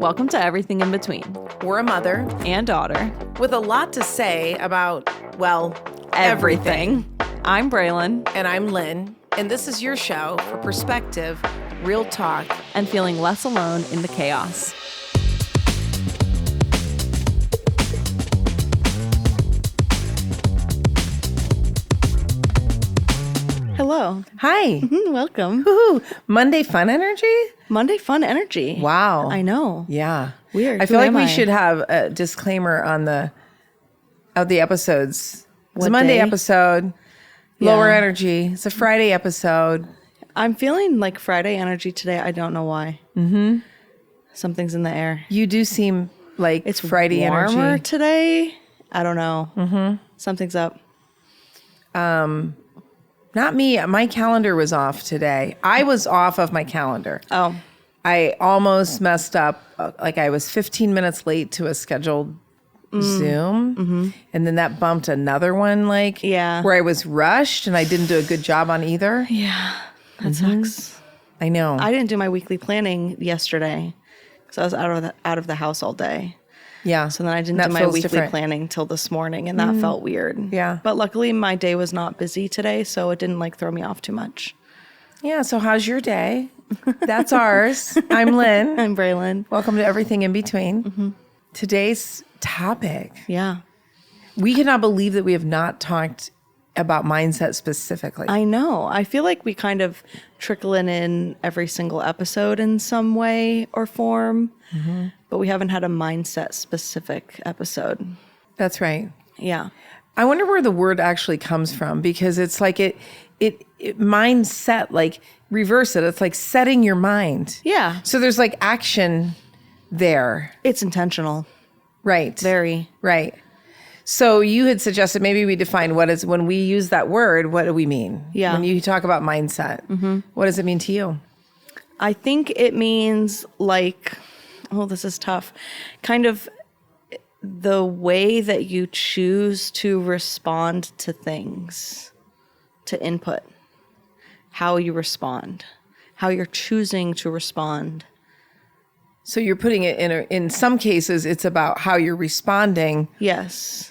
Welcome to Everything in Between. We're a mother And daughter. with a lot to say about, well, Everything. I'm Braelyn. And I'm Lynn, and this is your show for perspective, real talk, And feeling less alone in the chaos. Hello. Hi. Welcome. Woohoo. Monday fun energy? Monday fun energy. Wow. I know. Yeah. Weird. I feel Who like am we I? should have a disclaimer on the episodes. It's a What Monday day? episode. Yeah. Lower energy. It's a Friday episode. I'm feeling like Friday energy today. I don't know why. Mm-hmm. Something's in the air. You do seem like It's Friday warmer energy. today. I don't know. Mm-hmm. Something's up. Not me. My calendar was off today. I was off of my calendar. Oh, I almost messed up. Like I was 15 minutes late to a scheduled Zoom. Mm-hmm. And then that bumped another one Yeah. where I was rushed and I didn't do a good job on either. yeah. That sucks. I know. I didn't do my weekly planning yesterday because I was out of the house all day. yeah. So then I didn't That do my feels weekly different. planning till this morning, and that felt weird. Yeah. But luckily, my day was not busy today, so it didn't throw me off too much. Yeah. So how's your day? That's ours. I'm Lynn. I'm Braelyn. Welcome to Everything in Between. Today's topic. Yeah. We cannot believe that we have not talked about mindset specifically. I know. I feel like we kind of trickle it in every single episode in some way or form, but we haven't had a mindset specific episode. That's right. Yeah. I wonder where the word actually comes from, because it's like it mindset, like reverse it. It's like setting your mind. Yeah. So there's like action there. It's intentional. Right. Very. Right. So you had suggested maybe we define what is, when we use that word, what do we mean? Yeah. When you talk about mindset, what does it mean to you? I think it means this is tough. Kind of the way that you choose to respond to things, to input, how you respond, how you're choosing to respond. So you're putting it in some cases, it's about how you're responding. Yes.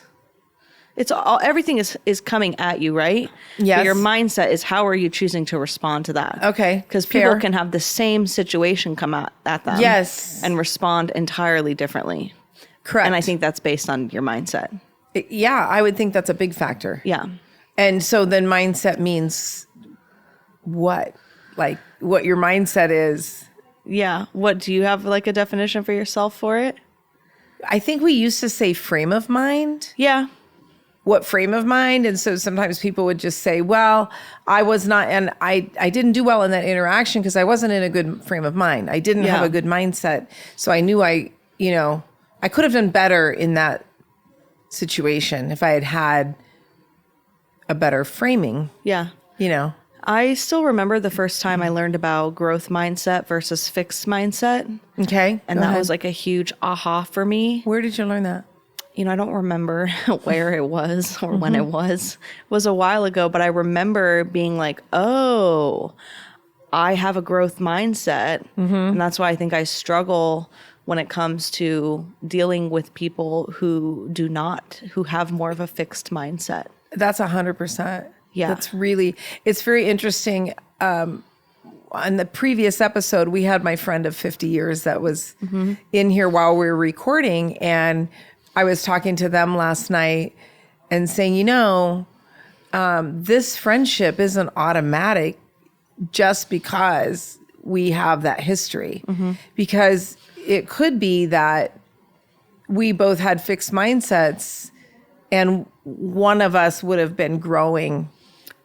It's everything is coming at you, right? Yes. But your mindset is how are you choosing to respond to that? Okay. Because people fair. can have the same situation come at them. Yes. And respond entirely differently. Correct. And I think that's based on your mindset. Yeah, I would think that's a big factor. Yeah. And so then mindset means what? Like what your mindset is. Yeah. What do you have a definition for yourself for it? I think we used to say frame of mind. Yeah. What frame of mind? And so sometimes people would just say, well, I was not, and I didn't do well in that interaction because I wasn't in a good frame of mind. I didn't have a good mindset. So I knew I could have done better in that situation if I had had a better framing, Yeah. I still remember the first time I learned about growth mindset versus fixed mindset. Okay. And go that ahead. was a huge aha for me. Where did you learn that? I don't remember where it was or when it was. It was a while ago, but I remember being like, oh, I have a growth mindset. And that's why I think I struggle when it comes to dealing with people who have more of a fixed mindset. That's 100%. Yeah. That's really, it's very interesting. On the previous episode, we had my friend of 50 years that was in here while we were recording. And I was talking to them last night and saying, this friendship isn't automatic just because we have that history. Because it could be that we both had fixed mindsets and one of us would have been growing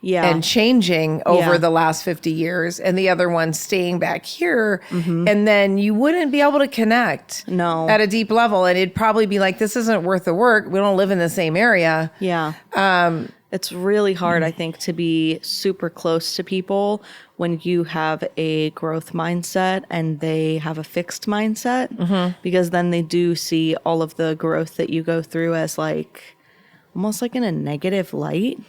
and changing over the last 50 years and the other one staying back here. And then you wouldn't be able to connect at a deep level. And it'd probably be like, this isn't worth the work. We don't live in the same area. Yeah. It's really hard, I think, to be super close to people when you have a growth mindset and they have a fixed mindset, because then they do see all of the growth that you go through as almost in a negative light.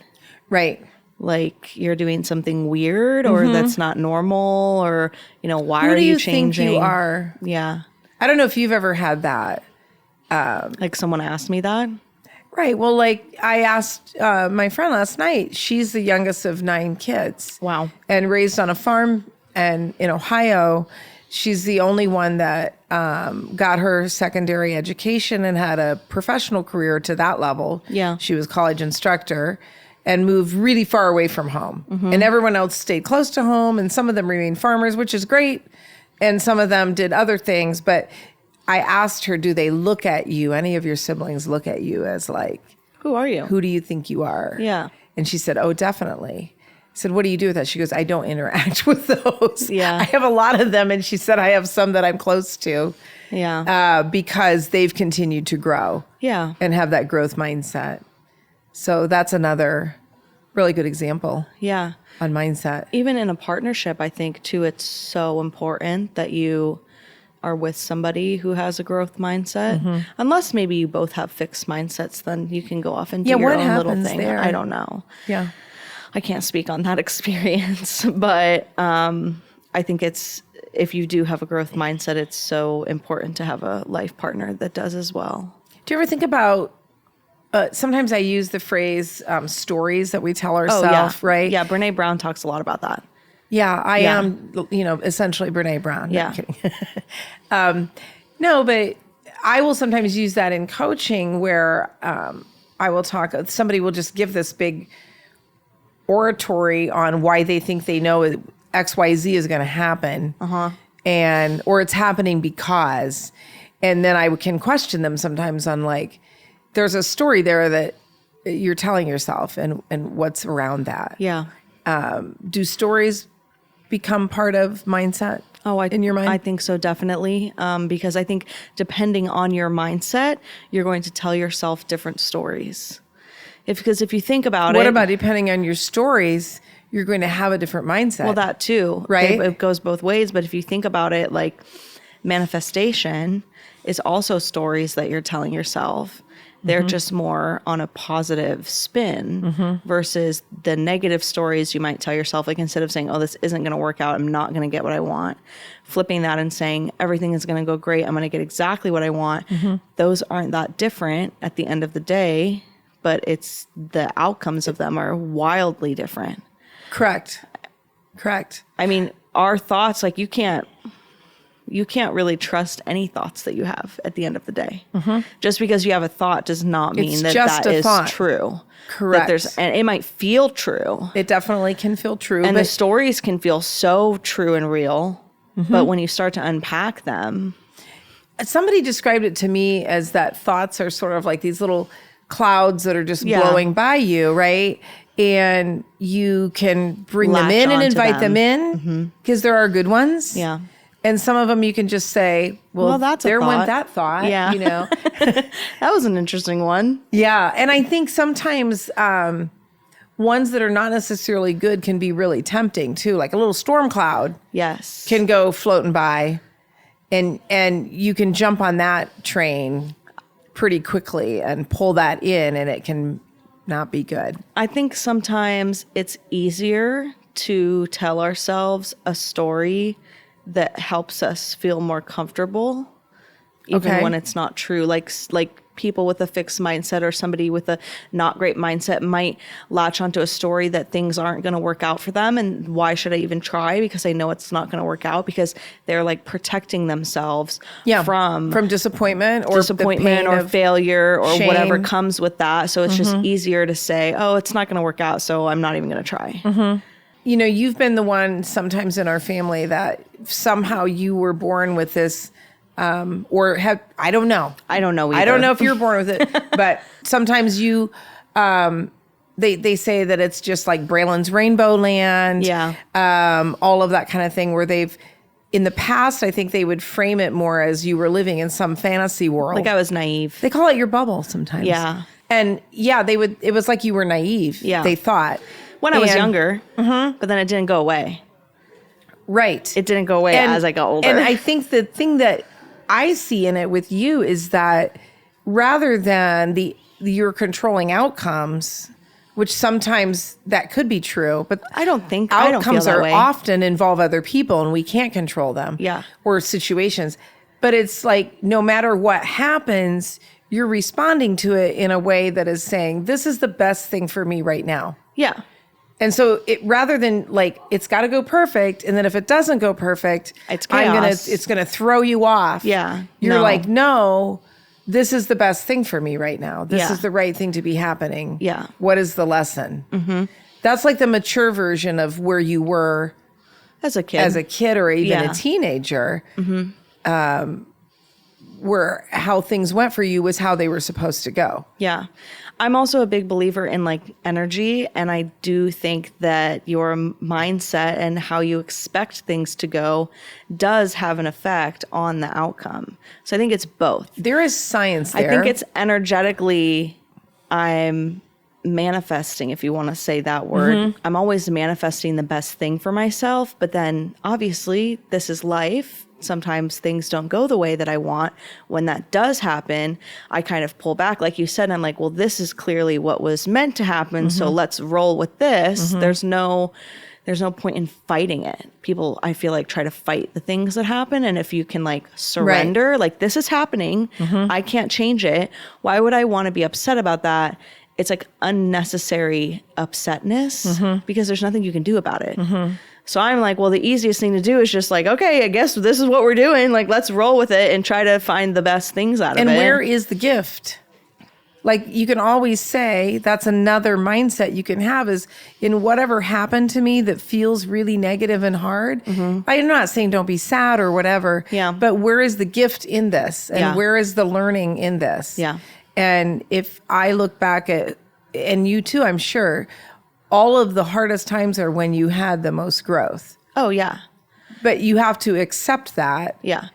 Right. like you're doing something weird or that's not normal, or, you know, why are you changing? Who do you think you are? Yeah. I don't know if you've ever had that. Like someone asked me that. Right. Well, like I asked my friend last night, she's the youngest of 9 kids. Wow. And raised on a farm and in Ohio. She's the only one that got her secondary education and had a professional career to that level. Yeah. She was a college instructor and moved really far away from home. And everyone else stayed close to home, and some of them remained farmers, which is great. And some of them did other things, but I asked her, do they look at you, any of your siblings look at you as like, Who are you? who do you think you are? Yeah. And she said, oh, definitely. I said, what do you do with that? She goes, I don't interact with those. Yeah. I have a lot of them. And she said, I have some that I'm close to because they've continued to grow Yeah. and have that growth mindset. So that's another really good example Yeah. on mindset. Even in a partnership, I think too, it's so important that you are with somebody who has a growth mindset. Unless maybe you both have fixed mindsets, then you can go off and do your what own little happens thing. there? I don't know. Yeah. I can't speak on that experience, but I think if you do have a growth mindset, it's so important to have a life partner that does as well. Do you ever think about, sometimes I use the phrase stories that we tell ourselves, right? Yeah, Brene Brown talks a lot about that. Yeah, I Yeah. am, essentially Brene Brown. No, Yeah. I'm kidding. No, but I will sometimes use that in coaching where I will somebody will just give this big oratory on why they think they know XYZ is going to happen. Or it's happening because, and then I can question them sometimes on like, there's a story there that you're telling yourself and what's around that. Yeah. Do stories become part of mindset in your mind? I think so, definitely. Because I think depending on your mindset, you're going to tell yourself different stories. Because if you think about What about depending on your stories, you're going to have a different mindset? Well, that too. Right? It goes both ways. But if you think about it, like manifestation is also stories that you're telling yourself. They're just more on a positive spin versus the negative stories you might tell yourself. Like instead of saying, oh, this isn't going to work out, I'm not going to get what I want, flipping that and saying, everything is going to go great, I'm going to get exactly what I want. Those aren't that different at the end of the day, but it's the outcomes of them are wildly different. Correct. I mean, our thoughts, like you can't really trust any thoughts that you have at the end of the day. Just because you have a thought does not mean It's that just that a is thought. true. Correct. And it might feel true. It definitely can feel true. And but the stories can feel so true and real. But when you start to unpack them. somebody described it to me as that thoughts are sort of like these little clouds that are just blowing by you, right? And you can bring them Latch in and onto invite them in because there are good ones. Yeah. And some of them you can just say, well that's a there went thought. that thought, Yeah. you know? That was an interesting one. Yeah. And I think sometimes ones that are not necessarily good can be really tempting too. Like a little storm cloud Yes. can go floating by and you can jump on that train pretty quickly and pull that in and it can not be good. I think sometimes it's easier to tell ourselves a story that helps us feel more comfortable, even when it's not true. Like people with a fixed mindset or somebody with a not great mindset might latch onto a story that things aren't going to work out for them. And why should I even try? Because I know it's not going to work out, because they're like protecting themselves from disappointment or failure or shame. whatever comes with that. So it's just easier to say, oh, it's not going to work out, so I'm not even going to try. You know, you've been the one sometimes in our family that somehow you were born with this, or have, I don't know. I don't know either. I don't know if you're born with it, but sometimes you, they say that it's just like Braelyn's Rainbow Land. Yeah. All of that kind of thing where in the past, I think they would frame it more as you were living in some fantasy world. Like I was naive. They call it your bubble sometimes. Yeah. And it was like you were naive. Yeah. They thought. When I was younger, but then it didn't go away. Right. It didn't go away as I got older. And I think the thing that I see in it with you is that rather than you're controlling outcomes, which sometimes that could be true, but I don't feel outcomes that are way. often involve other people and we can't control them. Yeah. Or situations. But it's like, no matter what happens, you're responding to it in a way that is saying, this is the best thing for me right now. Yeah. And so rather than like, it's got to go perfect. And then if it doesn't go perfect, it's chaos. it's going to throw you off. Yeah. You're like, no, this is the best thing for me right now. This is the right thing to be happening. Yeah. What is the lesson? Mm-hmm. That's like the mature version of where you were as a kid or even a teenager. Mm-hmm. Where how things went for you was how they were supposed to go. Yeah. I'm also a big believer in like energy. And I do think that your mindset and how you expect things to go does have an effect on the outcome. So I think it's both. There is science there. I think it's energetically, I'm manifesting, if you want to say that word. Mm-hmm. I'm always manifesting the best thing for myself. But then obviously this is life. Sometimes things don't go the way that I want. When that does happen, I kind of pull back. Like you said, I'm like, well, this is clearly what was meant to happen. Mm-hmm. So let's roll with this. Mm-hmm. There's no point in fighting it. People, I feel like, try to fight the things that happen. And if you can like surrender, like this is happening, I can't change it. Why would I want to be upset about that? It's like unnecessary upsetness because there's nothing you can do about it. So I'm like, well, the easiest thing to do is just like, okay, I guess this is what we're doing. Like, let's roll with it and try to find the best things out of it. And where is the gift? Like, you can always say, that's another mindset you can have is in whatever happened to me that feels really negative and hard. I'm not saying don't be sad or whatever. Yeah. But where is the gift in this? And where is the learning in this? Yeah. And if I look back at, and you too, I'm sure, all of the hardest times are when you had the most growth. Oh, yeah. But you have to accept that. Yeah.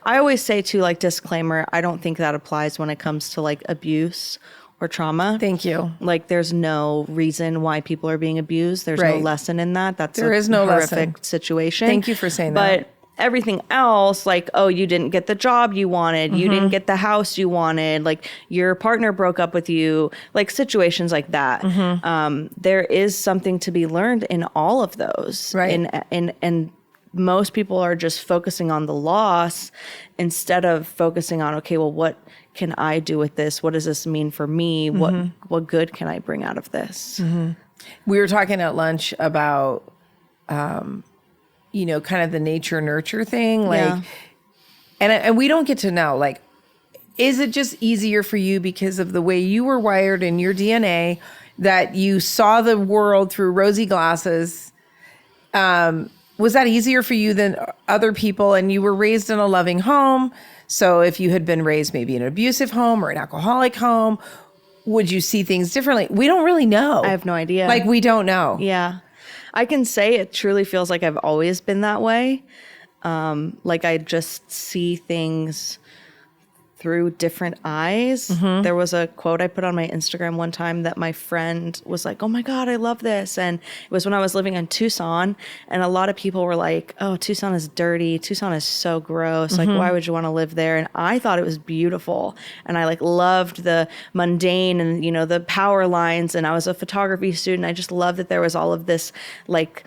I always say too, like, disclaimer, I don't think that applies when it comes to like abuse or trauma. Thank you. Like, there's no reason why people are being abused. There's no lesson in that. There is no horrific situation. Thank you for saying that. But everything else, like, oh, you didn't get the job you wanted, you didn't get the house you wanted, like your partner broke up with you, like situations like that. There is something to be learned in all of those. Right. And most people are just focusing on the loss instead of focusing on, okay, well, what can I do with this? What does this mean for me? What good can I bring out of this? We were talking at lunch about, kind of the nature nurture thing. Like, and we don't get to know, like, is it just easier for you because of the way you were wired in your DNA that you saw the world through rosy glasses? Was that easier for you than other people? And you were raised in a loving home. So if you had been raised maybe in an abusive home or an alcoholic home, would you see things differently? We don't really know. I have no idea. Like, we don't know. Yeah. I can say it truly feels like I've always been that way. Like I just see things through different eyes. There was a quote I put on my Instagram one time that my friend was like, oh my God, I love this. And it was when I was living in Tucson, and a lot of people were like, oh, Tucson is dirty. Tucson is so gross. Like, why would you want to live there? And I thought it was beautiful. And I like loved the mundane and, the power lines. And I was a photography student. I just loved that there was all of this like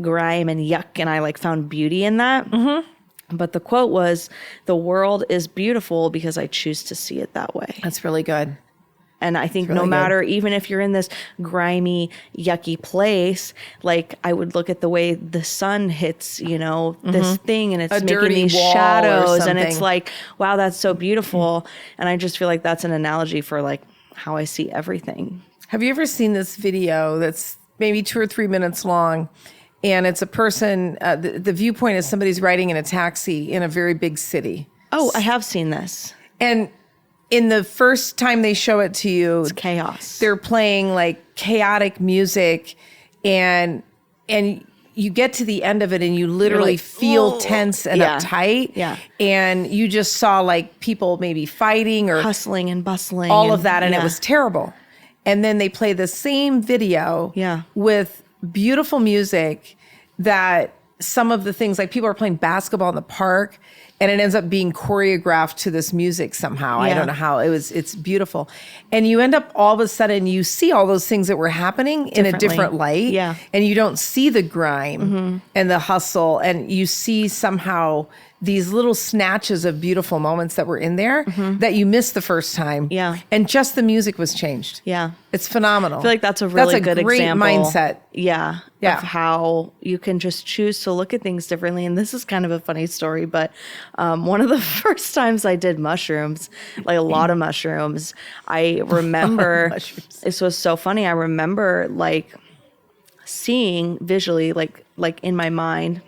grime and yuck. And I like found beauty in that. But the quote was, the world is beautiful because I choose to see it that way. That's really good. And I think no matter, even if you're in this grimy, yucky place, like I would look at the way the sun hits, this thing, and it's making these shadows, and it's like, wow, that's so beautiful. And I just feel like that's an analogy for like how I see everything. Have you ever seen this video that's maybe 2 or 3 minutes long? And it's a person, the viewpoint is somebody's riding in a taxi in a very big city. Oh, I have seen this. And in the first time they show it to you, it's chaos. They're playing like chaotic music, and you get to the end of it and you literally feel tense and uptight. Yeah. And you just saw like people maybe fighting or hustling and bustling. All of that. And it was terrible. And then they play the same video with beautiful music that some of the things, like people are playing basketball in the park and it ends up being choreographed to this music somehow. I don't know how. It's beautiful. And you end up all of a sudden, you see all those things that were happening in a different light. Yeah. And you don't see the grime and the hustle, and you see somehow these little snatches of beautiful moments that were in there that you missed the first time. Yeah. And just the music was changed. Yeah. It's phenomenal. I feel like that's a really good great example. mindset. Yeah. Yeah. Of how you can just choose to look at things differently. And this is kind of a funny story, but one of the first times I did mushrooms, like a lot of mushrooms, I remember, this was so funny. I remember like seeing visually, like in my mind,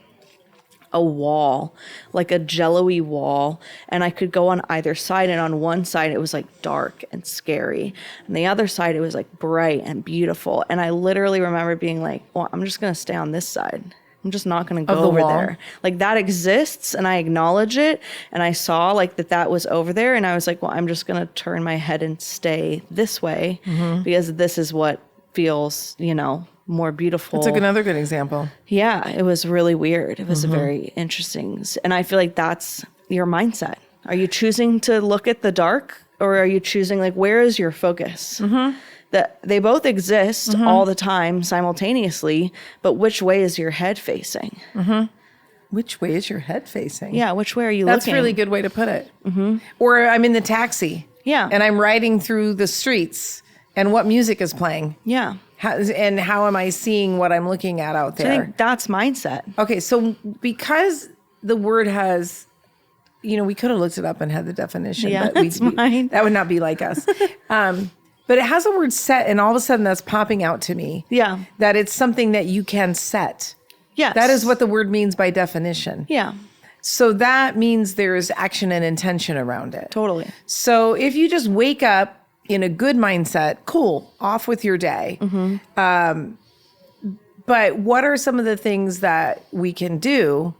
a wall, like a jello-y wall, and I could go on either side, and on one side it was like dark and scary, and the other side it was like bright and beautiful. And I literally remember being like, well, I'm just gonna stay on this side. I'm just not gonna go over there. Like that exists, and I acknowledge it, and I saw like that was over there, and I was like, well, I'm just gonna turn my head and stay this way because this is what feels, more beautiful. That's another good example. Yeah, it was really weird. It was very interesting. And I feel like that's your mindset. Are you choosing to look at the dark, or are you choosing like, where is your focus? That they both exist all the time simultaneously, but which way is your head facing? Which way is your head facing? Yeah, which way are you That's looking? a really good way to put it. Or I'm in the taxi. Yeah. And I'm riding through the streets, and what music is playing? Yeah. How am I seeing what I'm looking at out So there? I think that's mindset. Okay, so because the word has, we could have looked it up and had the definition. Yeah, but that's mine. That would not be like us. But it has a word set, and all of a sudden that's popping out to me. Yeah. That it's something that you can set. Yes. That is what the word means by definition. Yeah, So that means there's action and intention around it. totally. So if you just wake up in a good mindset, cool, off with your day. But what are some of the things that we can do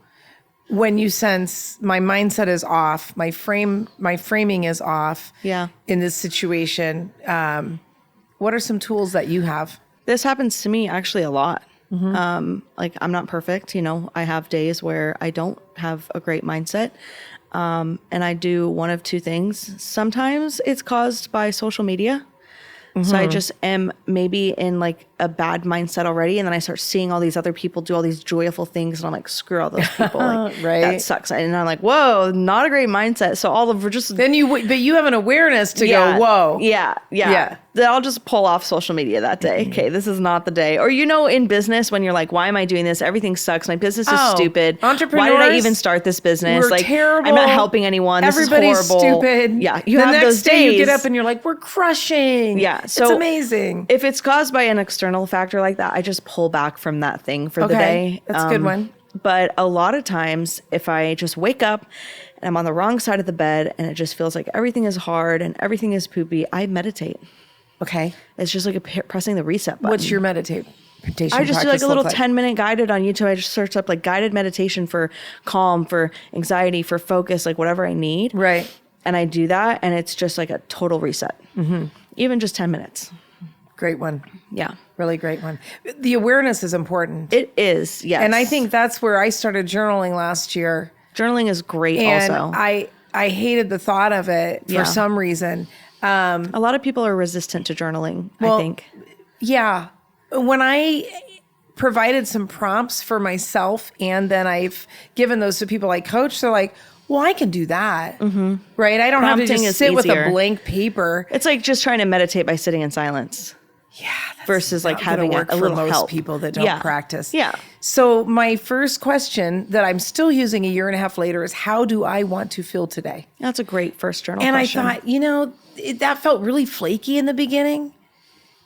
when you sense my mindset is off, my framing is off Yeah. in this situation? What are some tools that you have? This happens to me actually a lot. Like I'm not perfect, I have days where I don't have a great mindset. And I do one of two things. Sometimes it's caused by social media. So I just am maybe in like a bad mindset already. And then I start seeing all these other people do all these joyful things. And I'm like, screw all those people. Like, Right. That sucks. And I'm like, whoa, not a great mindset. So all of just. But you have an awareness to go, whoa. Yeah. Then I'll just pull off social media that day. Okay, this is not the day. Or, in business when you're like, why am I doing this? Everything sucks. My business is stupid. Entrepreneurs, why did I even start this business? We're terrible. I'm not helping anyone. This Everybody's is horrible. stupid. Yeah. The next day you get up and you're like, we're crushing. Yeah. So it's amazing. If it's caused by an external factor like that, I just pull back from that thing for the day. That's a good one. But a lot of times, if I just wake up and I'm on the wrong side of the bed and it just feels like everything is hard and everything is poopy, I meditate. Okay. It's just like pressing the reset button. What's your meditation? I just do like a little 10-minute guided on YouTube. I just search up like guided meditation for calm, for anxiety, for focus, like whatever I need. Right. And I do that, and it's just like a total reset. Even just 10 minutes. Great one. Yeah. Really great one. The awareness is important. It is, yes. And I think that's where I started journaling last year. Journaling is great And also. I hated the thought of it Yeah. for some reason. A lot of people are resistant to journaling, I think. Yeah. When I provided some prompts for myself and then I've given those to people I coach, they're like, well, I can do that. Right? I don't have to Prompting just is sit with easier. a blank paper. It's like just trying to meditate by sitting in silence. Yeah. That's versus like not gonna having work a for little most help. people that don't practice. Yeah. So my first question that I'm still using a year and a half later is, how do I want to feel today? That's a great first journal And question. I thought, that felt really flaky in the beginning.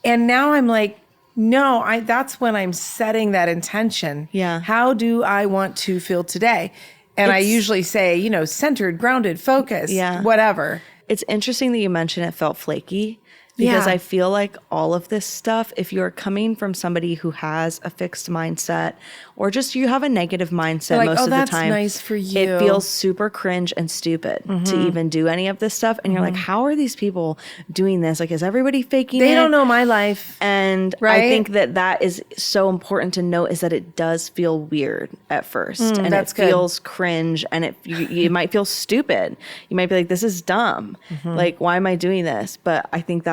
And now I'm like, no, that's when I'm setting that intention. Yeah. How do I want to feel today? And I usually say, centered, grounded, focused, whatever. It's interesting that you mentioned it felt flaky. Because Yeah. I feel like all of this stuff, if you're coming from somebody who has a fixed mindset or just you have a negative mindset Like, most of that's the time, nice for you. It feels super cringe and stupid to even do any of this stuff. And you're like, how are these people doing this? Like, is everybody faking it? They don't know my life. And Right? I think that is so important to note, is that it does feel weird at first. And that's it good. feels cringe, and you might feel stupid. You might be like, this is dumb. Like, why am I doing this? But I think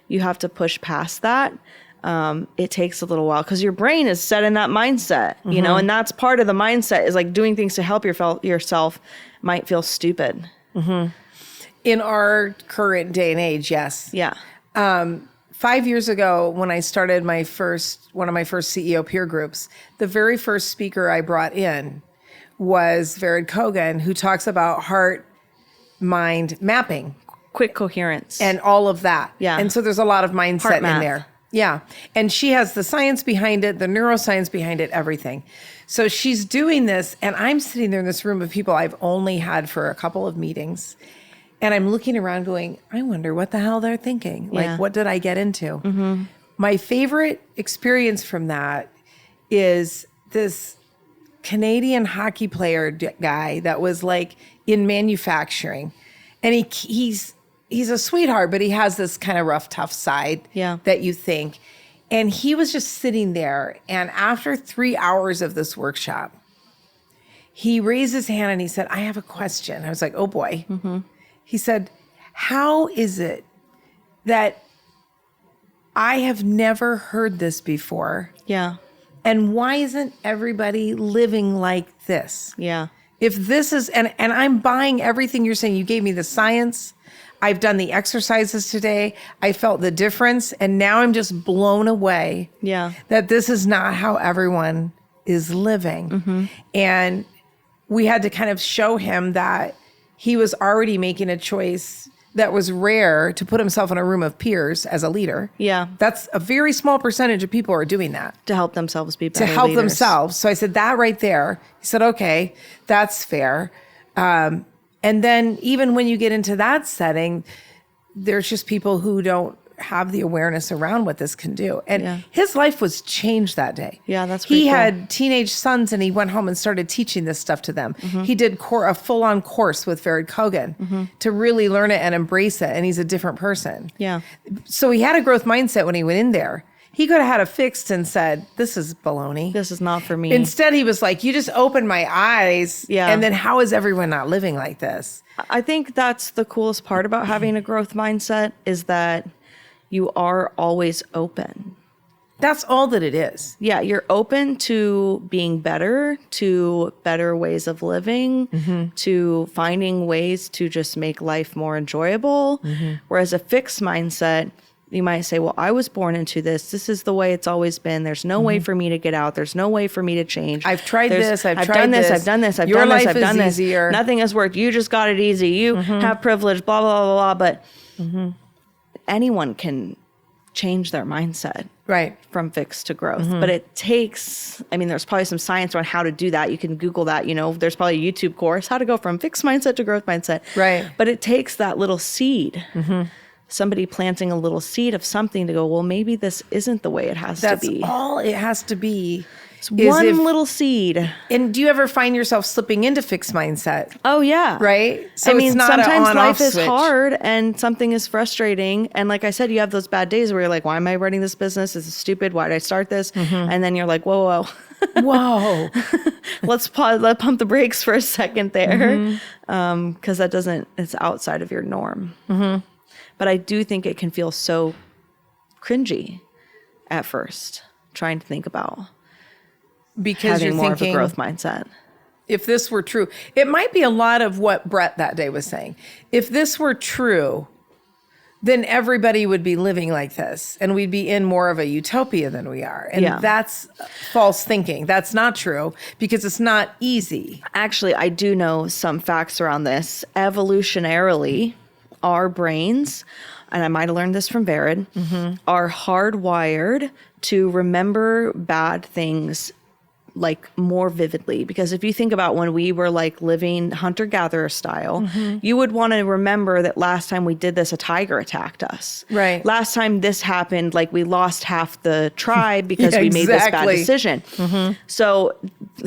you have to push past that. it takes a little while because your brain is set in that mindset, you know, and that's part of the mindset is like doing things to help yourself might feel stupid. In our current day and age, yes. Yeah. 5 years ago, when I started one of my first CEO peer groups, the very first speaker I brought in was Vered Kogan, who talks about heart-mind mapping. Quick coherence. And all of that. Yeah. And so there's a lot of mindset in math. there. Yeah. And she has the science behind it, the neuroscience behind it, everything. So she's doing this, and I'm sitting there in this room of people I've only had for a couple of meetings. And I'm looking around going, I wonder what the hell they're thinking. Yeah. Like, what did I get into? My favorite experience from that is this Canadian hockey player guy that was like in manufacturing. And he's a sweetheart, but he has this kind of rough, tough side that you think. And he was just sitting there. And after 3 hours of this workshop, he raised his hand and he said, I have a question. I was like, oh boy. He said, how is it that I have never heard this before? Yeah. And why isn't everybody living like this? Yeah. If this is, and I'm buying everything you're saying, you gave me the science. I've done the exercises today. I felt the difference. And now I'm just blown away that this is not how everyone is living. And we had to kind of show him that he was already making a choice that was rare to put himself in a room of peers as a leader. Yeah. That's a very small percentage of people are doing that. To help themselves be better To help leaders. themselves. So I said, that right there. He said, okay, that's fair. And then even when you get into that setting, there's just people who don't have the awareness around what this can do. And his life was changed that day. Yeah, that's pretty He cool. had teenage sons and he went home and started teaching this stuff to them. He did a full-on course with Vered Kogan to really learn it and embrace it. And he's a different person. Yeah. So he had a growth mindset when he went in there. He could have had it fixed and said, this is baloney. This is not for me. Instead, he was like, you just opened my eyes. Yeah. And then how is everyone not living like this? I think that's the coolest part about having a growth mindset is that you are always open. That's all that it is. Yeah, you're open to being better, to better ways of living, to finding ways to just make life more enjoyable. Whereas a fixed mindset, you might say, well, I was born into this. This is the way it's always been. There's no way for me to get out. There's no way for me to change. I've tried this. I've tried done this. this. I've done this. I've Your done this. life I've is done this. easier. Nothing has worked. You just got it easy. You have privilege, blah, blah, blah, blah. But anyone can change their mindset. Right. From fixed to growth. But it takes, I mean, there's probably some science around how to do that. You can Google that, you know, there's probably a YouTube course, how to go from fixed mindset to growth mindset. Right. But it takes that little seed, somebody planting a little seed of something to go, well, maybe this isn't the way it has That's to be. all it has to be. It's one little seed. And do you ever find yourself slipping into fixed mindset? Oh, yeah. Right? So I mean, it's not sometimes an life is switch. hard and something is frustrating. And like I said, you have those bad days where you're like, why am I running this business? This is stupid. Why did I start this? And then you're like, whoa, whoa. Whoa. Let's pump the brakes for a second there. Because it's outside of your norm. But I do think it can feel so cringy at first, trying to think about Because having you're more thinking, of a growth mindset. if this were true, it might be a lot of what Brett that day was saying. If this were true, then everybody would be living like this and we'd be in more of a utopia than we are. And that's false thinking. That's not true because it's not easy. Actually, I do know some facts around this. Evolutionarily, our brains, and I might have learned this from Vered, are hardwired to remember bad things like more vividly. Because if you think about when we were like living hunter-gatherer style, you would want to remember that last time we did this, a tiger attacked us. Right. Last time this happened, like we lost half the tribe because we made this bad decision. So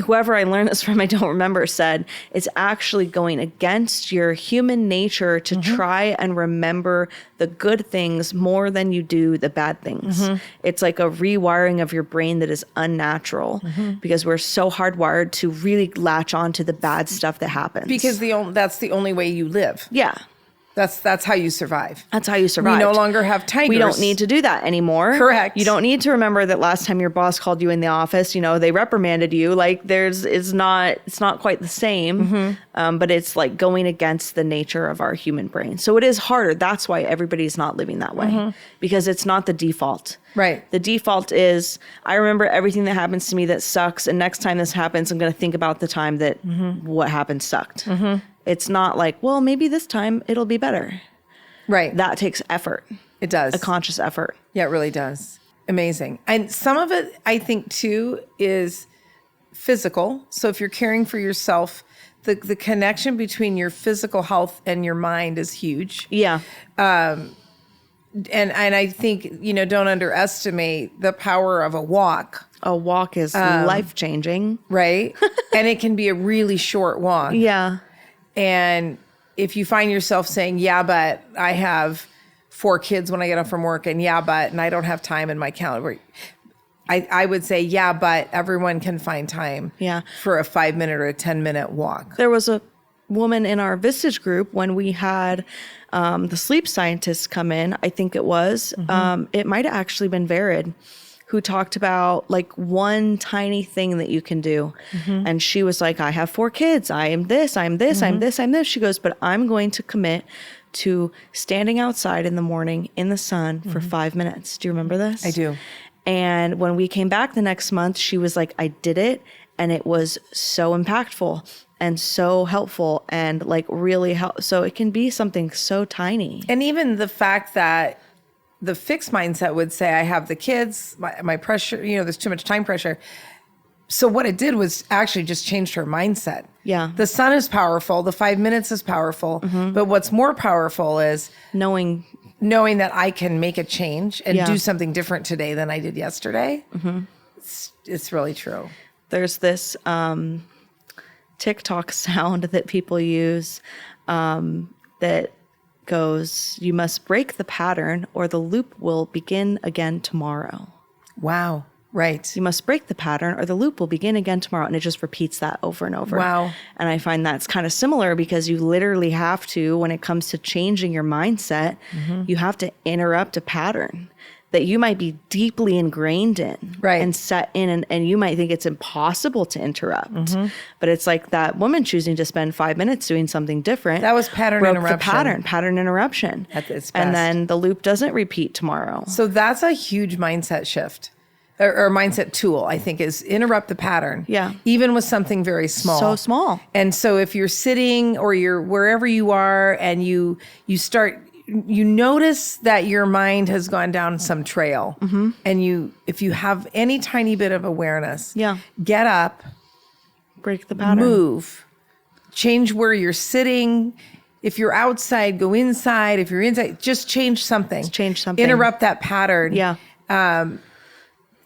whoever I learned this from, I don't remember, said it's actually going against your human nature to try and remember the good things more than you do the bad things. It's like a rewiring of your brain that is unnatural because we're so hardwired to really latch on to the bad stuff that happens. Because that's the only way you live. Yeah. That's how you survive. That's how you survive. We no longer have tigers. We don't need to do that anymore. Correct. You don't need to remember that last time your boss called you in the office, they reprimanded you. Like it's not quite the same, but it's like going against the nature of our human brain. So it is harder. That's why everybody's not living that way, because it's not the default. Right. The default is, I remember everything that happens to me that sucks, and next time this happens, I'm going to think about the time that what happened sucked. It's not like, well, maybe this time it'll be better. Right. That takes effort. It does. A conscious effort. Yeah, it really does. Amazing. And some of it, I think, too, is physical. So if you're caring for yourself, the connection between your physical health and your mind is huge. Yeah. And I think, don't underestimate the power of a walk. A walk is life-changing. Right? And it can be a really short walk. Yeah. And if you find yourself saying, yeah, but I have 4 kids when I get home from work, and and I don't have time in my calendar. I would say, yeah, but everyone can find time for a 5-minute or a 10-minute walk. There was a woman in our Vistage group when we had the sleep scientists come in, I think it was. It might have actually been Verid, who talked about like one tiny thing that you can do. And she was like, I have 4 kids. I am this, I'm this, I'm this, I'm this. She goes, but I'm going to commit to standing outside in the morning in the sun for 5 minutes. Do you remember this? I do. And when we came back the next month, she was like, I did it. And it was so impactful and so helpful and like really help. So it can be something so tiny. And even the fact that the fixed mindset would say, I have the kids, my pressure, there's too much time pressure. So what it did was actually just changed her mindset. Yeah. The sun is powerful. The 5 minutes is powerful. But what's more powerful is knowing that I can make a change and do something different today than I did yesterday. It's really true. There's this TikTok sound that people use that goes, you must break the pattern or the loop will begin again tomorrow. Wow. Right. You must break the pattern or the loop will begin again tomorrow. And it just repeats that over and over. Wow. And I find that's kind of similar because you literally have to, when it comes to changing your mindset, you have to interrupt a pattern that you might be deeply ingrained in and set in, and you might think it's impossible to interrupt. But it's like that woman choosing to spend 5 minutes doing something different. That was pattern interruption. Pattern interruption. At its best. And then the loop doesn't repeat tomorrow. So that's a huge mindset shift or mindset tool, I think, is interrupt the pattern. Yeah. Even with something very small. So small. And so if you're sitting or you're wherever you are and you notice that your mind has gone down some trail, and if you have any tiny bit of awareness, get up, break the pattern, move, change where you're sitting. If you're outside, go inside. If you're inside, just change something. Interrupt that pattern. Yeah.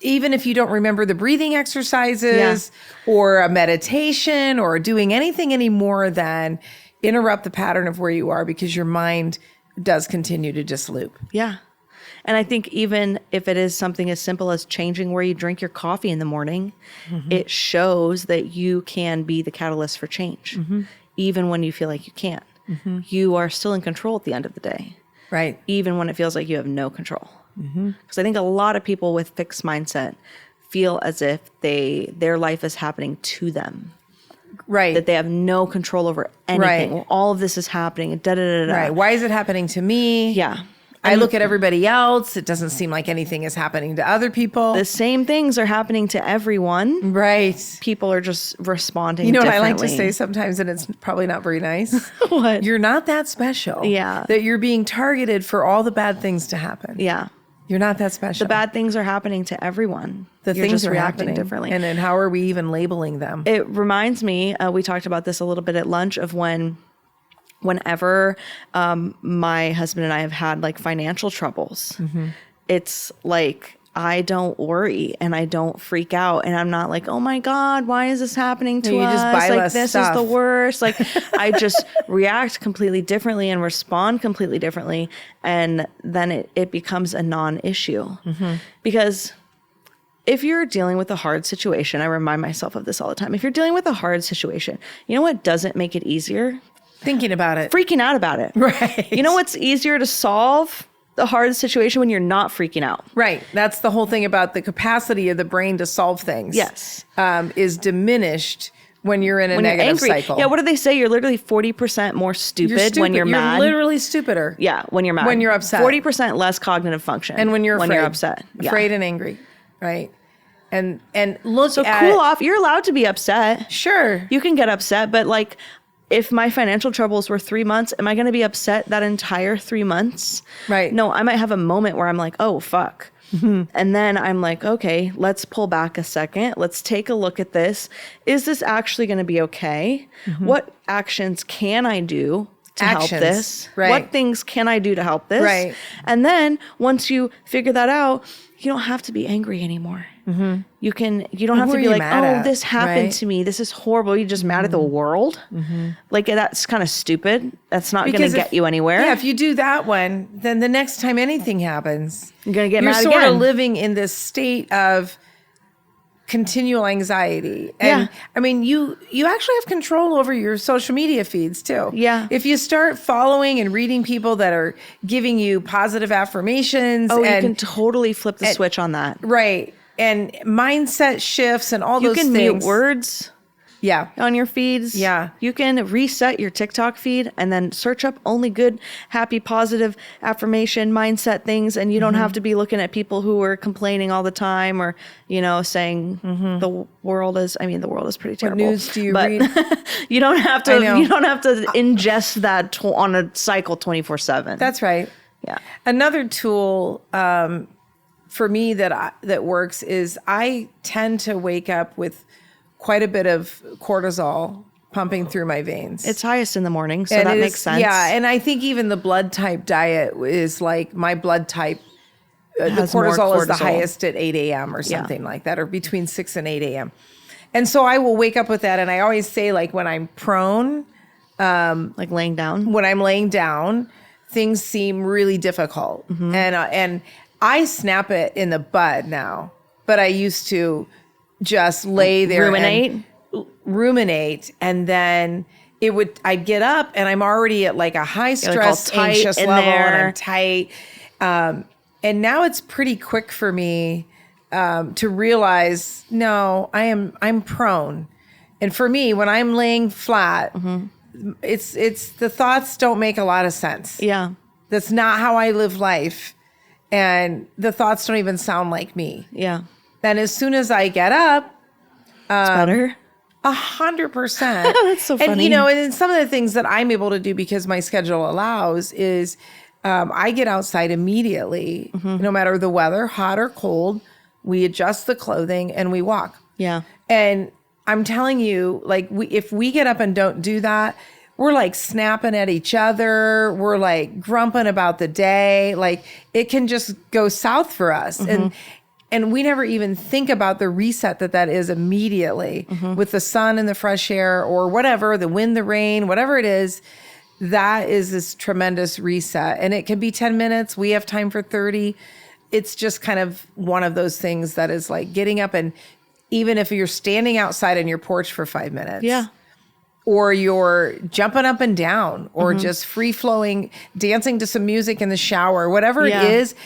Even if you don't remember the breathing exercises or a meditation or doing anything any more than interrupt the pattern of where you are, because your mind does continue to just loop. Yeah. And I think even if it is something as simple as changing where you drink your coffee in the morning, it shows that you can be the catalyst for change, even when you feel like you can't. You are still in control at the end of the day. Right. Even when it feels like you have no control. Because I think a lot of people with fixed mindset feel as if their life is happening to them. Right. That they have no control over anything. Right. Well, all of this is happening. Right. Why is it happening to me? Yeah. I look at everybody else. It doesn't seem like anything is happening to other people. The same things are happening to everyone. Right. People are just responding You know what I differently. like to say sometimes, and it's probably not very nice? What? You're not that special. Yeah. That you're being targeted for all the bad things to happen. Yeah. You're not that special. The bad things are happening to everyone. The You're things just are reacting happening differently. And then how are we even labeling them? It reminds me, we talked about this a little bit at lunch, of whenever my husband and I have had like financial troubles, it's like I don't worry and I don't freak out, and I'm not like, oh my God, why is this happening to us? Just buy like less this stuff. is the worst. Like I just react completely differently and respond completely differently, and then it becomes a non-issue. Because if you're dealing with a hard situation, I remind myself of this all the time. If you're dealing with a hard situation, you know what doesn't make it easier? Thinking about it. freaking out about it. Right. You know what's easier to solve? The hard situation when you're not freaking out. Right. That's the whole thing about the capacity of the brain to solve things. Yes. Is diminished when you're in a When you're negative angry. cycle. Yeah, what do they say? You're literally 40% more stupid when you're mad. You're literally stupider. Yeah, when you're mad. When you're upset. 40% less cognitive function. And when you're afraid. When you're upset. Yeah. Afraid and angry. Right. And look So at cool off. You're allowed to be upset. Sure. You can get upset, but like if my financial troubles were 3 months, am I going to be upset that entire 3 months? Right. No, I might have a moment where I'm like, oh, fuck. Mm-hmm. And then I'm like, okay, let's pull back a second. Let's take a look at this. Is this actually going to be okay? Mm-hmm. What actions can I do to help this? Right. What things can I do to help this? Right. And then once you figure that out, you don't have to be angry anymore. Mm-hmm. You don't have to be like, oh, this happened to me. This is horrible. You're just mad at the world. Mm-hmm. Like that's kind of stupid. That's not going to get you anywhere. Yeah, if you do that one, then the next time anything happens, you're going to get mad again. You're sort of living in this state of continual anxiety. And I mean, you actually have control over your social media feeds too. Yeah. If you start following and reading people that are giving you positive affirmations. Oh, you can totally flip the switch on that. Right. And mindset shifts and all those things. You can mute words. Yeah. On your feeds. Yeah. You can reset your TikTok feed and then search up only good, happy, positive affirmation mindset things. And you don't have to be looking at people who are complaining all the time or, saying the world is pretty terrible. What news do you read? you don't have to ingest that on a cycle 24/7. That's right. Yeah. Another tool, for me that works is I tend to wake up with quite a bit of cortisol pumping through my veins. It's highest in the morning, so that makes sense. Yeah, and I think even the blood type diet is like my blood type. The cortisol is the highest at 8 a.m. or something like that, or between 6 and 8 a.m. And so I will wake up with that, and I always say like when I'm prone, like laying down. When I'm laying down, things seem really difficult, and I snap it in the bud now, but I used to just lay there ruminate, and then I'd get up and I'm already at like a high stress, anxious level, and I'm tight. And now it's pretty quick for me to realize, no, I'm prone. And for me, when I'm laying flat, it's the thoughts don't make a lot of sense. Yeah. That's not how I live life. And the thoughts don't even sound like me. Yeah. And as soon as I get up, it's better. 100%. That's so funny. And, and some of the things that I'm able to do because my schedule allows is I get outside immediately, no matter the weather, hot or cold. We adjust the clothing and we walk. Yeah. And I'm telling you, like, if we get up and don't do that, we're like snapping at each other. We're like grumping about the day. Like it can just go south for us. And we never even think about the reset that is immediately with the sun and the fresh air or whatever, the wind, the rain, whatever it is. That is this tremendous reset. And it can be 10 minutes. We have time for 30. It's just kind of one of those things that is like getting up, and even if you're standing outside on your porch for 5 minutes. Yeah. Or you're jumping up and down, or just free flowing, dancing to some music in the shower, whatever it is,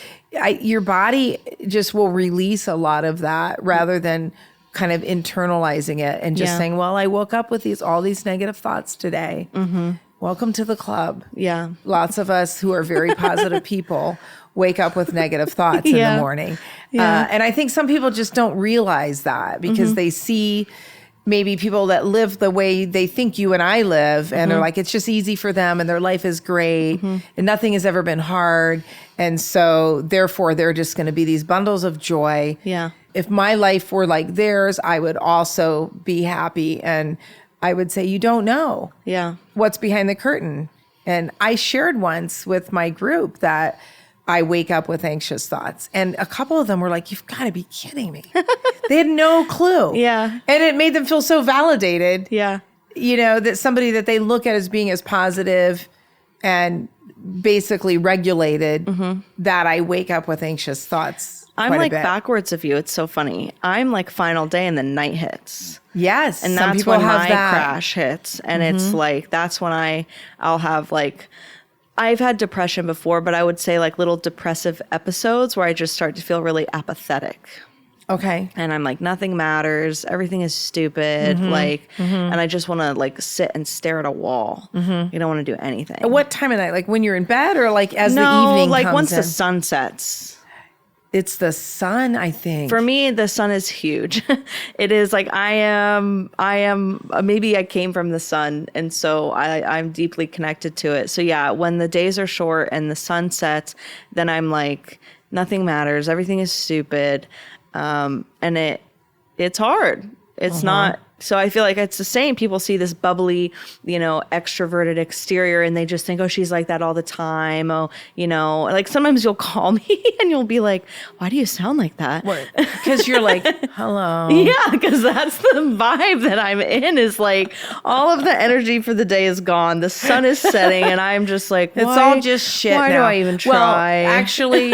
your body just will release a lot of that rather than kind of internalizing it and just saying, well, I woke up with all these negative thoughts today. Welcome to the club. Yeah. Lots of us who are very positive people wake up with negative thoughts in the morning. Yeah. And I think some people just don't realize that because they see maybe people that live the way they think you and I live, and they're like, it's just easy for them and their life is great and nothing has ever been hard. And so therefore they're just going to be these bundles of joy. Yeah. If my life were like theirs, I would also be happy. And I would say, you don't know what's behind the curtain. And I shared once with my group that I wake up with anxious thoughts. And a couple of them were like, you've got to be kidding me. They had no clue. Yeah. And it made them feel so validated. Yeah. That somebody that they look at as being as positive and basically regulated that I wake up with anxious thoughts I'm quite a like bit. backwards of you. It's so funny. I'm like final day and then night hits. Yes. And some that's people when have my that. crash hits. And it's like, that's when I'll have like, I've had depression before, but I would say like little depressive episodes where I just start to feel really apathetic. Okay. And I'm like, nothing matters. Everything is stupid. Like, and I just want to like sit and stare at a wall. You don't want to do anything. At what time of night? Like when you're in bed or like as the No, evening like comes once in? the sun sets. It's the sun, I think. For me, the sun is huge. It is like I am, maybe I came from the sun. And so I'm deeply connected to it. So yeah, when the days are short and the sun sets, then I'm like, nothing matters. Everything is stupid. And it's hard. It's not. So I feel like it's the same. People see this bubbly, extroverted exterior and they just think, oh, she's like that all the time. Oh, like sometimes you'll call me and you'll be like, why do you sound like that? Because you're like, hello. Yeah, because that's the vibe that I'm in is like all of the energy for the day is gone. The sun is setting and I'm just like, It's all just shit Why now. do I even try? Well, actually,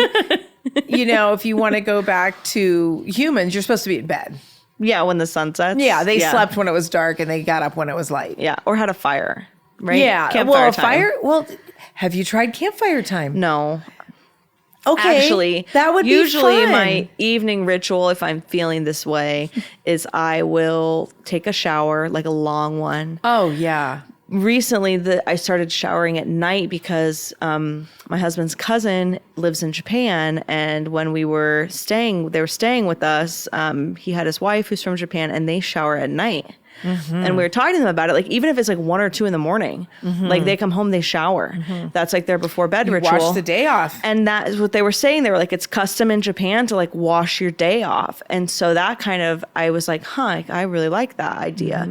if you want to go back to humans, you're supposed to be in bed. Yeah, when the sun sets. Yeah, they slept when it was dark and they got up when it was light. Yeah, or had a fire, right? Yeah. Campfire time. fire. Well, have you tried campfire time? No. Okay. Actually, that would usually be fun. my evening ritual, if I'm feeling this way, is I will take a shower, like a long one. Oh, yeah. Recently, I started showering at night because my husband's cousin lives in Japan, and when they were staying with us. He had his wife who's from Japan, and they shower at night. And we were talking to them about it. Like, even if it's like 1 or 2 in the morning, like they come home, they shower. That's like their before bed ritual. Wash the day off. And that is what they were saying. They were like, it's custom in Japan to like wash your day off. And so that I was like, I really like that idea.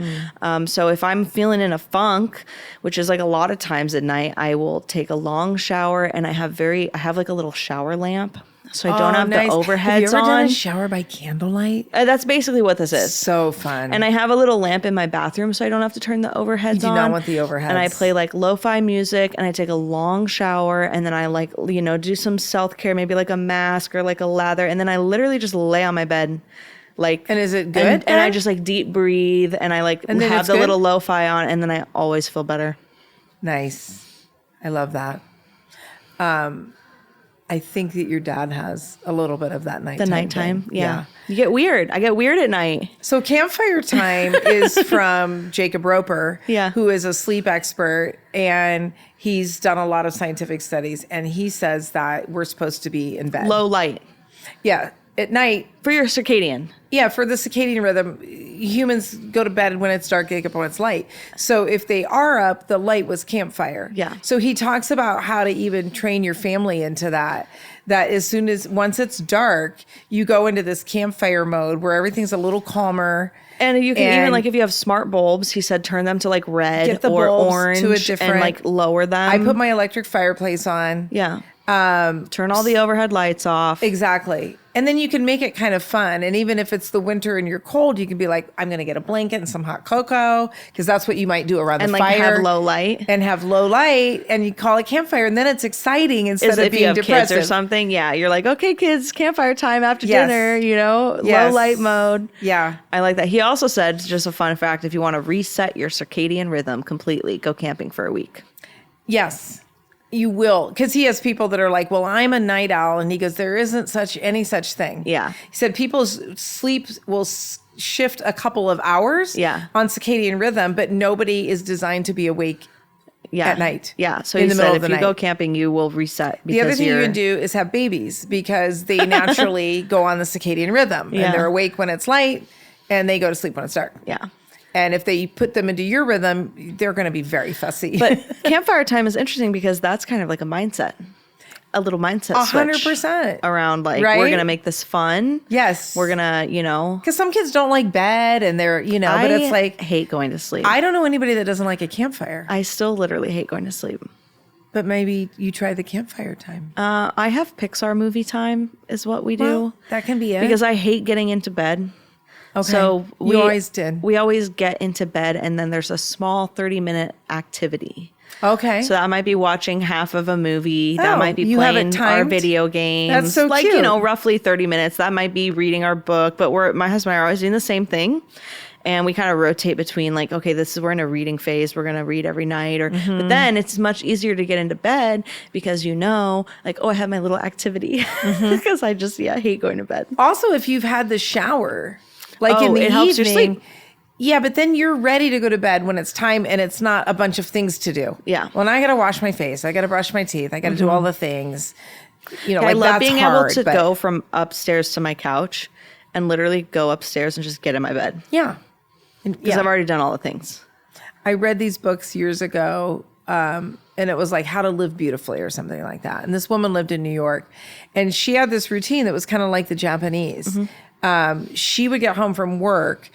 So if I'm feeling in a funk, which is like a lot of times at night, I will take a long shower and I have like a little shower lamp. So I don't have nice. the overheads Have you ever on. done a shower by candlelight? That's basically what this is. So fun. And I have a little lamp in my bathroom so I don't have to turn the overheads on. You do not want the overheads. And I play like lo-fi music and I take a long shower and then I like, do some self-care, maybe like a mask or like a lather. And then I literally just lay on my bed. Like, and is it good? And I just like deep breathe and I like have the little lo-fi on and then I always feel better. Nice. I love that. I think that your dad has a little bit of that nighttime. The nighttime, thing. yeah. You get weird. I get weird at night. So campfire time is from Jacob Roper, who is a sleep expert, and he's done a lot of scientific studies, and he says that we're supposed to be in bed. Low light. Yeah, at night. For your circadian. Yeah, for the circadian rhythm, humans go to bed when it's dark, they get up when it's light. So if they are up, the light was campfire. Yeah. So he talks about how to even train your family into that. That once it's dark, you go into this campfire mode where everything's a little calmer. And you can even, like, if you have smart bulbs, he said, turn them to like red or orange to a different, and like lower them. I put my electric fireplace on. Yeah. Turn all the overhead lights off. Exactly. And then you can make it kind of fun. And even if it's the winter and you're cold, you can be like, I'm going to get a blanket and some hot cocoa, because that's what you might do around the fire. And like have low light. And have low light, and you call it campfire, and then it's exciting instead of if being you have depressive. kids or something. Yeah. You're like, okay, kids, campfire time after dinner, low light mode. Yeah. I like that. He also said, just a fun fact, if you want to reset your circadian rhythm completely, go camping for a week. Yes. You will, because he has people that are like, well, I'm a night owl. And he goes, there isn't any such thing. Yeah. He said people's sleep will shift a couple of hours on circadian rhythm, but nobody is designed to be awake at night. Yeah. So he said if you go camping, you will reset. The other thing you can do is have babies, because they naturally go on the circadian rhythm. And they're awake when it's light and they go to sleep when it's dark. Yeah. And if they put them into your rhythm, they're going to be very fussy. But campfire time is interesting because that's kind of like a mindset, a little mindset switch 100% around like, we're going to make this fun. Yes. We're going to, because some kids don't like bed and they're, but it's like, I hate going to sleep. I don't know anybody that doesn't like a campfire. I still literally hate going to sleep. But maybe you try the campfire time. I have Pixar movie time is what we do. Well, that can be it. Because I hate getting into bed. Okay. So we always did. We always get into bed and then there's a small 30-minute activity. Okay. So that might be watching half of a movie. That might be you have it playing our timed? video games. That's so like, cute. you know, roughly 30 minutes. That might be reading our book. But my husband and I are always doing the same thing. And we kind of rotate between like, okay, we're in a reading phase. We're going to read every night. But then it's much easier to get into bed because like, oh, I have my little activity. Because I hate going to bed. Also, if you've had the shower, like in the it evening. helps your sleep. Yeah, but then you're ready to go to bed when it's time and it's not a bunch of things to do. Yeah. Well, I got to wash my face. I got to brush my teeth. I got to do all the things. You know, I like love that's being hard, able to but- go from upstairs to my couch and literally go upstairs and just get in my bed. Yeah. Because I've already done all the things. I read these books years ago, and it was like How to Live Beautifully or something like that. And this woman lived in New York, and she had this routine that was kind of like the Japanese. She would get home from work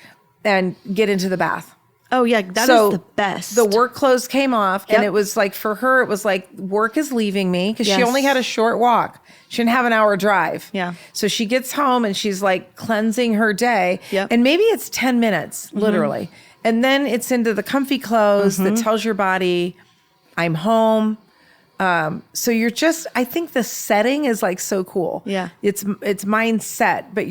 and get into the bath. Oh, yeah. That is the best. The work clothes came off, and Yep. it was like, for her, it was like, work is leaving me, because she Yes. only had a short walk. She didn't have an hour drive. Yeah. So she gets home and she's like cleansing her day. Yep. And maybe it's 10 minutes, literally. And then it's into the comfy clothes that tells your body, I'm home. So you're just, I think the setting is like so cool. Yeah. It's mindset, but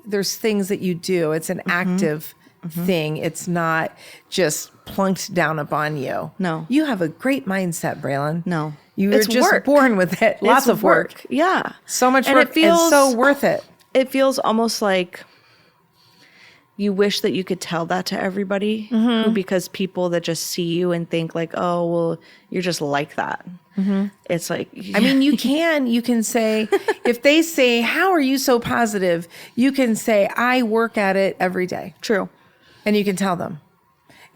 there's things that you do. It's an active thing. It's not just plunked down upon you. No. You have a great mindset, Braelyn. No. You were It's just work. born with it. Lots It's of work. Yeah. So much And work. it feels and so worth it. It feels almost like you wish that you could tell that to everybody because people that just see you and think like, oh, well, you're just like that. It's like, I mean, you can say, if they say, how are you so positive? You can say, I work at it every day. true. And you can tell them,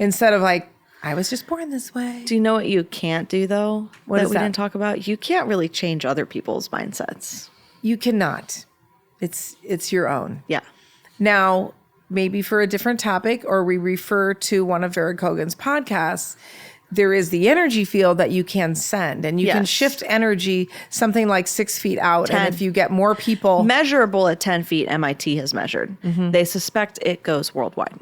instead of like, I was just born this way. Do you know what you can't do though? What is we that? didn't talk about? You can't really change other people's mindsets. You cannot. It's your own. Yeah. Now, maybe for a different topic, or we refer to one of Vera Kogan's podcasts, there is the energy field that you can send, and you can Yes. shift energy something like 6 feet out. 10. And if you get more people, Measurable at 10 feet, MIT has measured. They suspect it goes worldwide.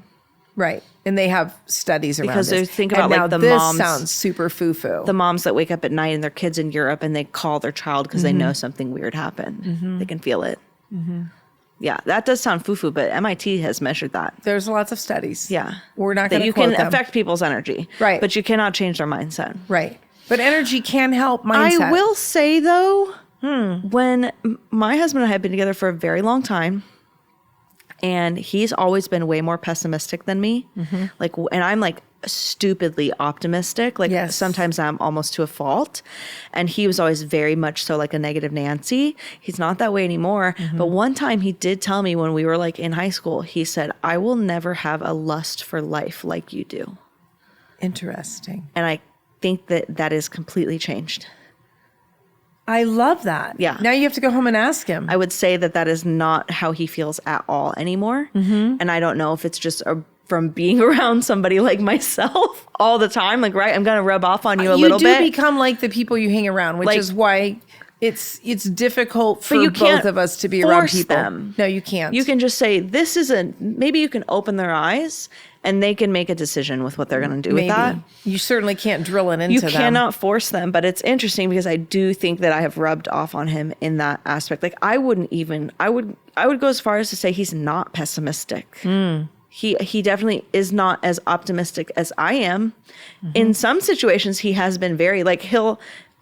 right. And they have studies around Because this. they think And about, like, now the this moms- sounds super foo-foo. The moms that wake up at night and their kids in Europe and they call their child because they know something weird happened. They can feel it. Yeah, that does sound foo-foo, but MIT has measured that. There's lots of studies. Yeah. We're not That going to you quote can them. affect people's energy. Right. But you cannot change their mindset. Right. But energy can help mindset. I will say though, when my husband and I have been together for a very long time, and he's always been way more pessimistic than me. Like, and I'm like stupidly optimistic. Like Yes. sometimes I'm almost to a fault. And he was always very much so like a negative Nancy. He's not that way anymore. But one time he did tell me when we were like in high school, he said, I will never have a lust for life like you do. Interesting. And I think that is completely changed. I love that. Yeah. Now you have to go home and ask him. I would say that is not how he feels at all anymore. And I don't know if it's just from being around somebody like myself all the time. Like, right, I'm going to rub off on you a little bit. You do become like the people you hang around, which Like- is why it's difficult for you can't both of us to be around force people. them. No, you can't. You can just say, maybe you can open their eyes and they can make a decision with what they're going to do with that. You certainly can't drill it into You them. cannot force them, but it's interesting because I do think that I have rubbed off on him in that aspect. Like I would go as far as to say he's not pessimistic. He definitely is not as optimistic as I am. In some situations, he has been very like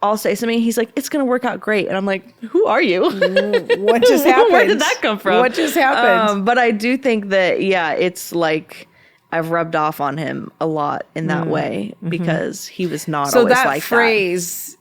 I'll say something. He's like, "It's going to work out great," and I'm like, "Who are you? What just happened? Where did that come from? What just happened? But I do think that it's like I've rubbed off on him a lot in that way because he was not So always that like phrase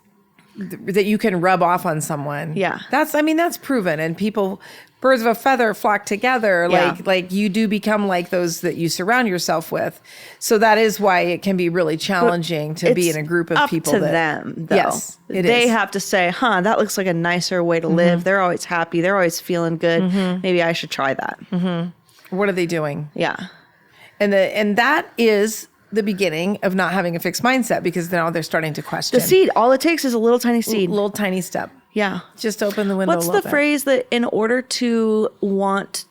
that you can rub off on someone. Yeah. That's proven, and people, birds of a feather flock together. Yeah. Like you do become like those that you surround yourself with. So that is why it can be really challenging to be in a group of up people to that, them, though. Yes, it they is. have to say, that looks like a nicer way to live. They're always happy. They're always feeling good. Maybe I should try that. What are they doing? Yeah. And that is the beginning of not having a fixed mindset, because now they're starting to question. The seed, all it takks is a little tiny seed. Little tiny step. Yeah. Just open the window What's a the little bit. phrase that in order to want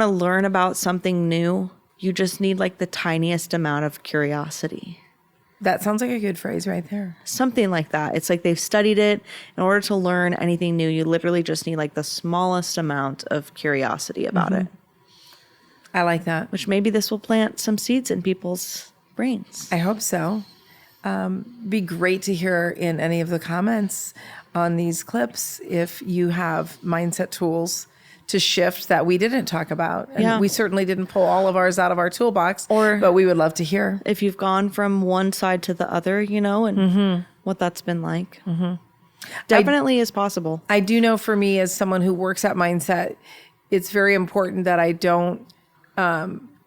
to learn about something new, You just need like the tiniest amount of curiosity. That sounds like a good phrase right there. Something like that. It's like they've studied it. In order to learn anything new, you literally just need like the smallest amount of curiosity about it. I like that. Which maybe this will plant some seeds in people's brains. I hope so. Be great to hear in any of the comments on these clips if you have mindset tools to shift that we didn't talk about. And we certainly didn't pull all of ours out of our toolbox, but we would love to hear. If you've gone from one side to the other, you know, and what that's been like. Definitely is possible. I do know for me as someone who works at mindset, it's very important that I don't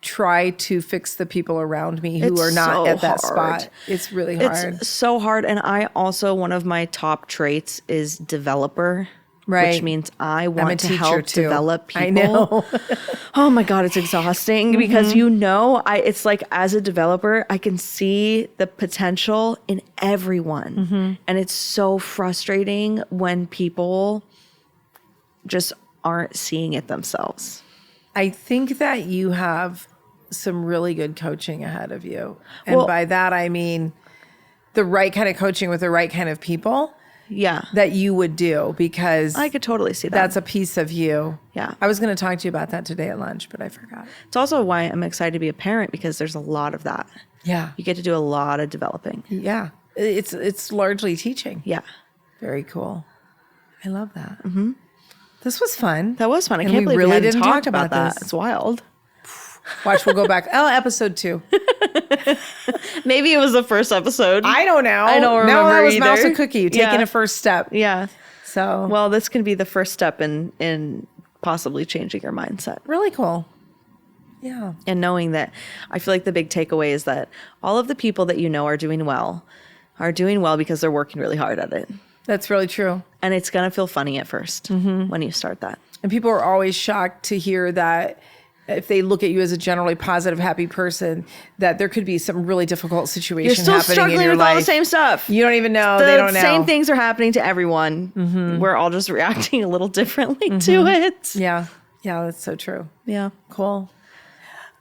try to fix the people around me who are not so at that hard. spot. It's really hard. It's so hard. And I also, one of my top traits is developer. Right. Which means I want to help too. develop people. I know. Oh my God, it's exhausting because it's like as a developer, I can see the potential in everyone. And it's so frustrating when people just aren't seeing it themselves. I think that you have some really good coaching ahead of you. And by that, I mean the right kind of coaching with the right kind of people. Yeah. That you would do, because I could totally see that. That's a piece of you. Yeah. I was going to talk to you about that today at lunch, but I forgot. It's also why I'm excited to be a parent, because there's a lot of that. Yeah. You get to do a lot of developing. Yeah. It's largely teaching. Yeah. Very cool. I love that. This was fun. That was fun. I And can't we believe really we hadn't didn't talked talk about about that. this. It's wild. Watch, we'll go back. Episode 2. Maybe it was the first episode. I don't know. I don't remember No, that was either. Mouse and Cookie taking a first step. Yeah. So Well, this can be the first step in possibly changing your mindset. really cool. Yeah. And knowing that, I feel like the big takeaway is that all of the people that you know are doing well because they're working really hard at it. That's really true. And it's going to feel funny at first when you start that. And people are always shocked to hear that if they look at you as a generally positive, happy person, that there could be some really difficult situation You're still happening in struggling your with life. all the same stuff. You don't even know. The They don't know. same things are happening to everyone. We're all just reacting a little differently to it. Yeah. Yeah, that's so true. Yeah. Cool.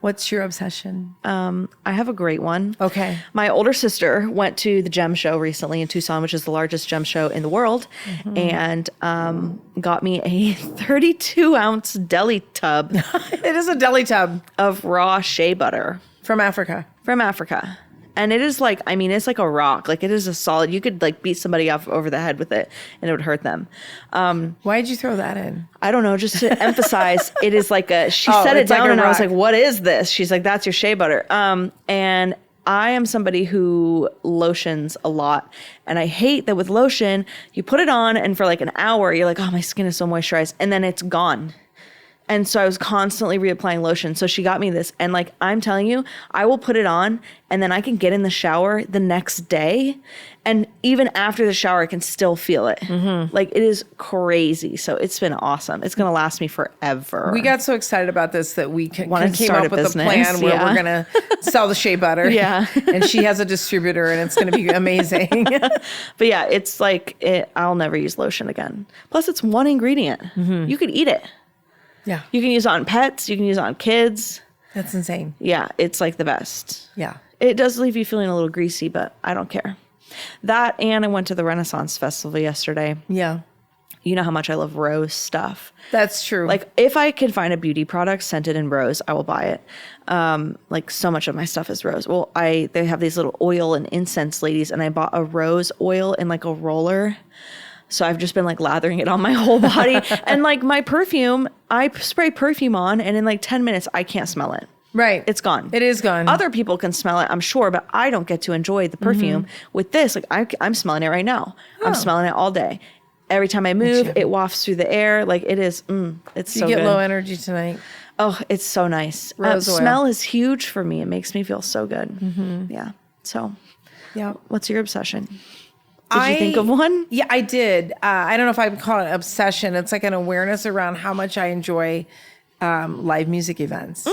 What's your obsession? I have a great one. Okay. My older sister went to the gem show recently in Tucson, which is the largest gem show in the world, and got me a 32-ounce deli tub It is a deli tub of raw shea butter from Africa. from Africa. And it is like, I mean, it's like a rock. Like, it is a solid, you could like beat somebody up over the head with it and it would hurt them. Why did you throw that in? I don't know, just to emphasize, it is like she set it it's like down a and I was rock. like, what is this? She's like, that's your shea butter. And I am somebody who lotions a lot. And I hate that with lotion, you put it on and for like an hour, you're like, oh, my skin is so moisturized. And then it's gone. And so I was constantly reapplying lotion. So she got me this. And like, I'm telling you, I will put it on and then I can get in the shower the next day. And even after the shower, I can still feel it. Like, it is crazy. So it's been awesome. It's going to last me forever. We got so excited about this that we came Wanted to start up a with business, a plan where yeah. we're going to sell the shea butter. Yeah. And she has a distributor and it's going to be amazing. But yeah, it's like, I'll never use lotion again. Plus, it's one ingredient. You could eat it. Yeah. You can use it on pets. You can use it on kids. That's insane. Yeah, it's like the best. Yeah. It does leave you feeling a little greasy, but I don't care. That, and I went to the Renaissance Festival yesterday. Yeah. You know how much I love rose stuff. That's true. Like, if I can find a beauty product scented in rose, I will buy it. Like, so much of my stuff is rose. Well, they have these little oil and incense ladies, and I bought a rose oil in like a roller. So I've just been like lathering it on my whole body. And like my perfume, I spray perfume on and in like 10 minutes, I can't smell it. right. It's gone. It is gone. Other people can smell it, I'm sure, but I don't get to enjoy the perfume. With this, like I'm smelling it right now. I'm smelling it all day. Every time I move, it wafts through the air. Like, it is, it's you so get good. low energy tonight. Oh, it's so nice. Rose oil. Smell is huge for me. It makes me feel so good. Yeah. So Yeah. what's your obsession? Did you think of one? Yeah, I did. I don't know if I would call it obsession. It's like an awareness around how much I enjoy live music events.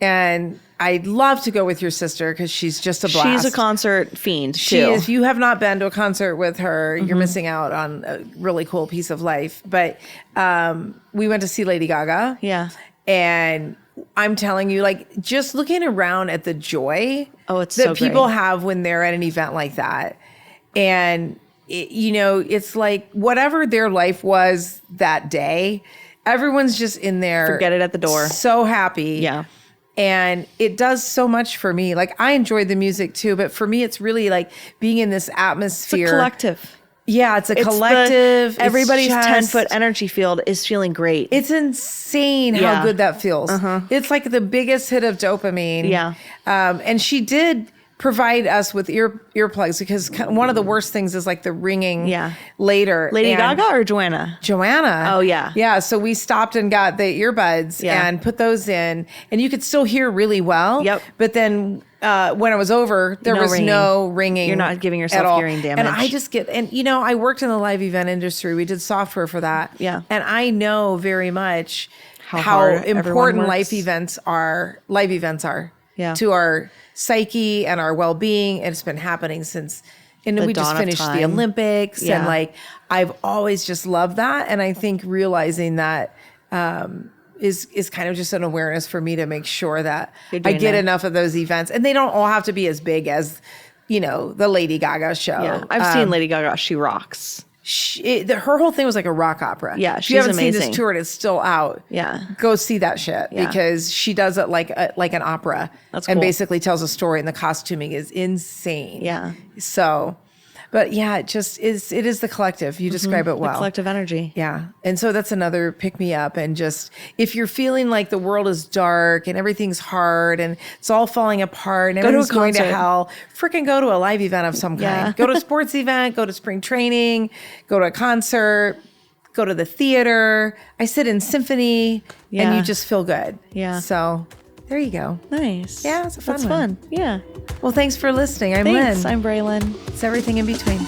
And I'd love to go with your sister because she's just a blast. She's a concert fiend, She too. is. If you have not been to a concert with her, you're missing out on a really cool piece of life. But we went to see Lady Gaga. Yeah. And I'm telling you, like, just looking around at the joy it's that so people great. have when they're at an event like that. And, it's like whatever their life was that day, everyone's just in there. Forget it at the door. So happy. Yeah. And it does so much for me. Like, I enjoyed the music too, but for me, it's really like being in this atmosphere. It's a collective. Yeah, it's a collective. It's Everybody's just- 10-foot energy field is feeling great. It's insane how Yeah. good that feels. It's like the biggest hit of dopamine. Yeah. And she did provide us with earplugs, because one of the worst things is like the ringing later. Lady And Gaga or Joanna? Joanna. Oh, yeah. Yeah. So we stopped and got the earbuds and put those in, and you could still hear really well. Yep. But then when it was over, there was no ringing. You're not giving yourself at all. hearing damage. And I just I worked in the live event industry. We did software for that. Yeah. And I know very much How how hard everyone important works. live events are Yeah. to our psyche and our well-being. And it's been happening since, and The we dawn just of finished the time. Olympics. Yeah. And like, I've always just loved that. And I think realizing that is kind of just an awareness for me to make sure that You're I doing get that. enough of those events. And they don't all have to be as big as, the Lady Gaga show. Yeah. I've seen Lady Gaga. She rocks. Her whole thing was like a rock opera. Yeah, if you haven't she's seen amazing. this tour, it's still out. Yeah. Go see that shit Yeah. because she does it like an opera. That's and cool. basically tells a story, and the costuming is insane. Yeah. So, but yeah, it is the collective. You describe it well. The collective energy. Yeah. And so that's another pick me up. And just, if you're feeling like the world is dark and everything's hard and it's all falling apart and to a everything's going to concert. hell, freaking go to a live event of some kind. Yeah. Go to a sports event, go to spring training, go to a concert, go to the theater. I sit in symphony and Yeah. you just feel good. Yeah. So there you go. Nice. Yeah, it's a fun That's one. fun. Yeah. Well, thanks for listening. I'm Thanks. Lynn. I'm Braelyn. It's everything in between.